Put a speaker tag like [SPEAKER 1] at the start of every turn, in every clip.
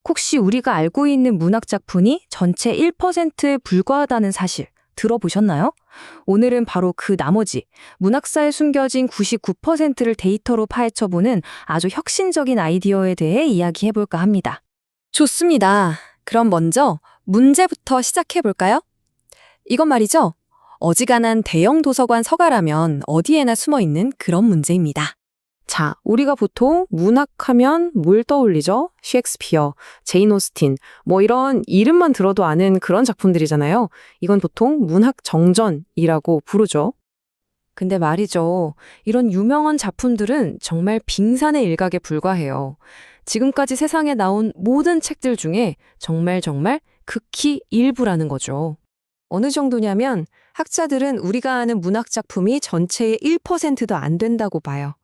[SPEAKER 1] 혹시 우리가 알고 있는 문학 작품이 전체 1%에 불과하다는 사실 들어보셨나요? 오늘은 바로 그 나머지 문학사에 숨겨진 99%를 데이터로 파헤쳐보는 아주 혁신적인 아이디어에 대해 이야기해볼까 합니다.
[SPEAKER 2] 좋습니다. 그럼 먼저 문제부터 시작해볼까요? 이건 말이죠. 어지간한 대형 도서관 서가라면 어디에나 숨어있는 그런 문제입니다.
[SPEAKER 3] 자, 우리가 보통 문학하면 뭘 떠올리죠? 셰익스피어, 제인 오스틴, 뭐 이런 이름만 들어도 아는 그런 작품들이잖아요. 이건 보통 문학 정전이라고 부르죠.
[SPEAKER 2] 근데 말이죠. 이런 유명한 작품들은 정말 빙산의 일각에 불과해요. 지금까지 세상에 나온 모든 책들 중에 정말 극히 일부라는 거죠. 어느 정도냐면 학자들은 우리가 아는 문학 작품이 전체의 1%도 안 된다고 봐요.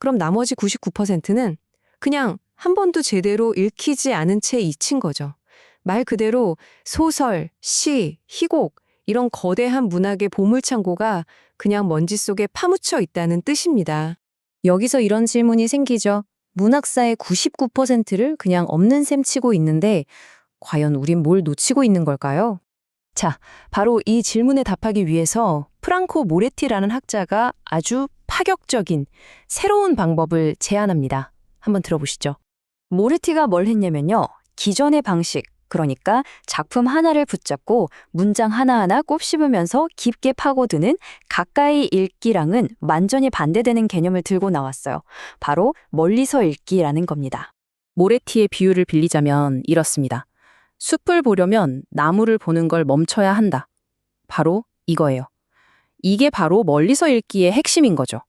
[SPEAKER 2] 그럼 나머지 99%는 그냥 한 번도 제대로 읽히지 않은 채 잊힌 거죠. 말 그대로 소설, 시, 희곡 이런 거대한 문학의 보물창고가 그냥 먼지 속에 파묻혀 있다는 뜻입니다.
[SPEAKER 1] 여기서 이런 질문이 생기죠. 문학사의 99%를 그냥 없는 셈 치고 있는데 과연 우린 뭘 놓치고 있는 걸까요? 자, 바로 이 질문에 답하기 위해서 프랑코 모레티라는 학자가 아주 파격적인 새로운 방법을 제안합니다. 한번 들어보시죠. 모레티가 뭘 했냐면요. 기존의 방식, 그러니까 작품 하나를 붙잡고 문장 하나하나 곱씹으면서 깊게 파고드는 가까이 읽기랑은 완전히 반대되는 개념을 들고 나왔어요. 바로 멀리서 읽기라는 겁니다. 모레티의 비유를 빌리자면 이렇습니다. 숲을 보려면 나무를 보는 걸 멈춰야 한다. 바로 이거예요. 이게 바로 멀리서 읽기의 핵심인 거죠.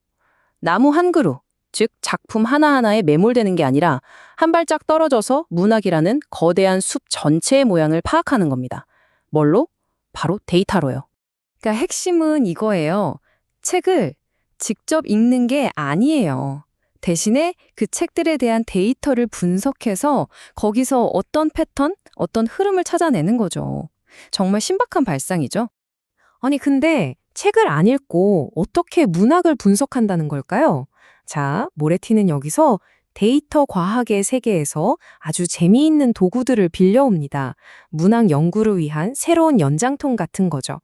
[SPEAKER 1] 나무 한 그루, 즉 작품 하나하나에 매몰되는 게 아니라 한 발짝 떨어져서 문학이라는 거대한 숲 전체의 모양을 파악하는 겁니다. 뭘로? 바로 데이터로요.
[SPEAKER 2] 그러니까 핵심은 이거예요. 책을 직접 읽는 게 아니에요. 대신에 그 책들에 대한 데이터를 분석해서 거기서 어떤 패턴, 어떤 흐름을 찾아내는 거죠. 정말 신박한 발상이죠. 아니, 근데 책을 안 읽고 어떻게 문학을 분석한다는 걸까요? 자, 모레티는 여기서 데이터 과학의 세계에서 아주 재미있는 도구들을 빌려옵니다. 문학 연구를 위한 새로운 연장통 같은 거죠.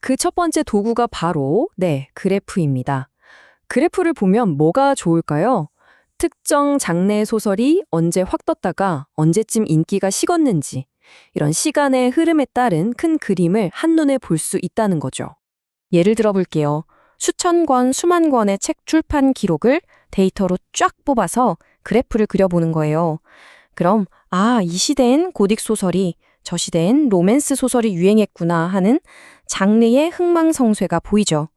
[SPEAKER 2] 그 첫 번째 도구가 바로, 그래프입니다. 그래프를 보면 뭐가 좋을까요? 특정 장르의 소설이 언제 확 떴다가 언제쯤 인기가 식었는지, 이런 시간의 흐름에 따른 큰 그림을 한눈에 볼 수 있다는 거죠. 예를 들어 볼게요. 수천 권, 수만 권의 책 출판 기록을 데이터로 쫙 뽑아서 그래프를 그려보는 거예요. 그럼, 이 시대엔 고딕 소설이, 저 시대엔 로맨스 소설이 유행했구나 하는 장르의 흥망성쇠가 보이죠.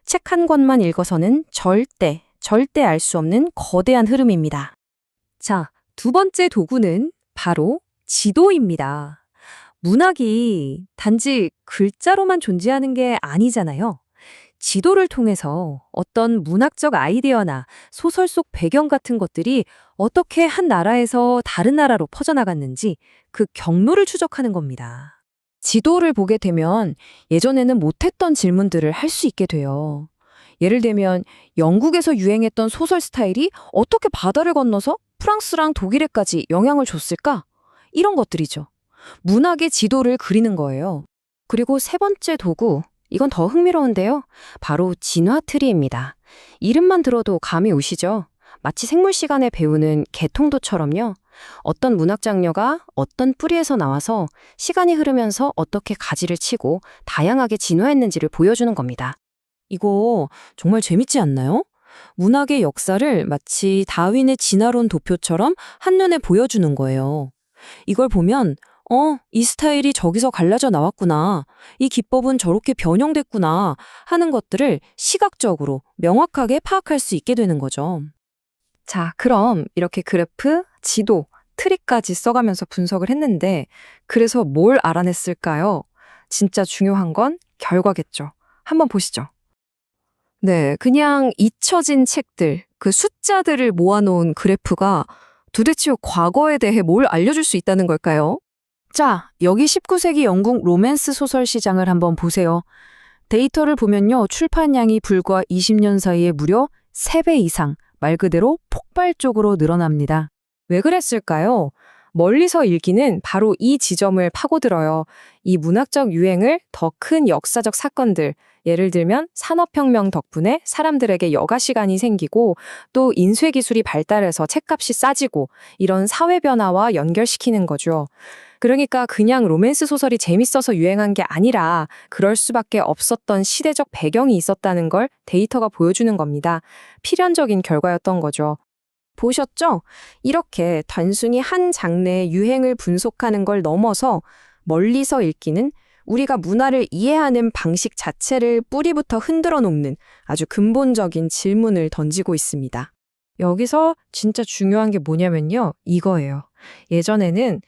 [SPEAKER 2] 책 한 권만 읽어서는 절대 알 수 없는 거대한 흐름입니다. 자, 두 번째 도구는 바로 지도입니다. 문학이 단지 글자로만 존재하는 게 아니잖아요. 지도를 통해서 어떤 문학적 아이디어나 소설 속 배경 같은 것들이 어떻게 한 나라에서 다른 나라로 퍼져나갔는지 그 경로를 추적하는 겁니다. 지도를 보게 되면 예전에는 못했던 질문들을 할 수 있게 돼요. 예를 들면 영국에서 유행했던 소설 스타일이 어떻게 바다를 건너서 프랑스랑 독일에까지 영향을 줬을까? 이런 것들이죠. 문학의 지도를 그리는 거예요. 그리고 세 번째 도구, 이건 더 흥미로운데요. 바로 진화트리입니다. 이름만 들어도 감이 오시죠? 마치 생물 시간에 배우는 개통도처럼요. 어떤 문학 장르가 어떤 뿌리에서 나와서 시간이 흐르면서 어떻게 가지를 치고 다양하게 진화했는지를 보여주는 겁니다. 이거 정말 재밌지 않나요? 문학의 역사를 마치 다윈의 진화론 도표처럼 한눈에 보여주는 거예요. 이걸 보면 이 스타일이 저기서 갈라져 나왔구나. 이 기법은 저렇게 변형됐구나 하는 것들을 시각적으로 명확하게 파악할 수 있게 되는 거죠. 자, 그럼 이렇게 그래프, 지도, 트리까지 써가면서 분석을 했는데 그래서 뭘 알아냈을까요? 진짜 중요한 건 결과겠죠. 한번 보시죠. 네, 그냥 잊혀진 책들, 그 숫자들을 모아놓은 그래프가 도대체 과거에 대해 뭘 알려줄 수 있다는 걸까요? 자, 여기 19세기 영국 로맨스 소설 시장을 한번 보세요. 데이터를 보면요, 출판량이 불과 20년 사이에 무려 3배 이상, 말 그대로 폭발적으로 늘어납니다. 왜 그랬을까요? 멀리서 읽기는 바로 이 지점을 파고들어요. 이 문학적 유행을 더 큰 역사적 사건들, 예를 들면 산업혁명 덕분에 사람들에게 여가 시간이 생기고 또 인쇄기술이 발달해서 책값이 싸지고 이런 사회 변화와 연결시키는 거죠. 그러니까 그냥 로맨스 소설이 재밌어서 유행한 게 아니라 그럴 수밖에 없었던 시대적 배경이 있었다는 걸 데이터가 보여주는 겁니다. 필연적인 결과였던 거죠. 보셨죠? 이렇게 단순히 한 장르의 유행을 분석하는 걸 넘어서 멀리서 읽기는 우리가 문화를 이해하는 방식 자체를 뿌리부터 흔들어 놓는 아주 근본적인 질문을 던지고 있습니다. 여기서 진짜 중요한 게 뭐냐면요. 이거예요. 예전에는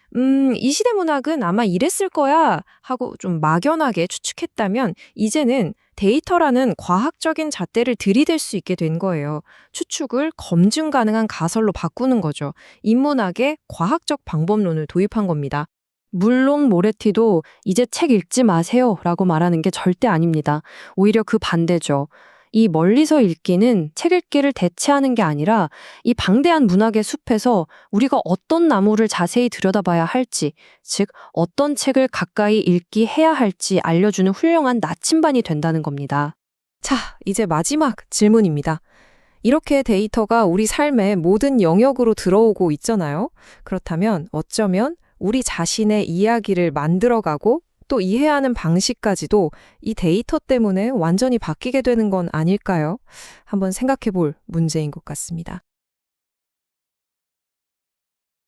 [SPEAKER 2] 이 시대 문학은 아마 이랬을 거야 하고 좀 막연하게 추측했다면 이제는 데이터라는 과학적인 잣대를 들이댈 수 있게 된 거예요. 추측을 검증 가능한 가설로 바꾸는 거죠. 인문학의 과학적 방법론을 도입한 겁니다. 물론 모레티도 이제 책 읽지 마세요 라고 말하는 게 절대 아닙니다. 오히려 그 반대죠. 이 멀리서 읽기는 책 읽기를 대체하는 게 아니라 이 방대한 문학의 숲에서 우리가 어떤 나무를 자세히 들여다봐야 할지, 즉 어떤 책을 가까이 읽기 해야 할지 알려주는 훌륭한 나침반이 된다는 겁니다. 자, 이제 마지막 질문입니다. 이렇게 데이터가 우리 삶의 모든 영역으로 들어오고 있잖아요. 그렇다면 어쩌면 우리 자신의 이야기를 만들어가고 또 이해하는 방식까지도 이 데이터 때문에 완전히 바뀌게 되는 건 아닐까요? 한번 생각해 볼 문제인 것 같습니다.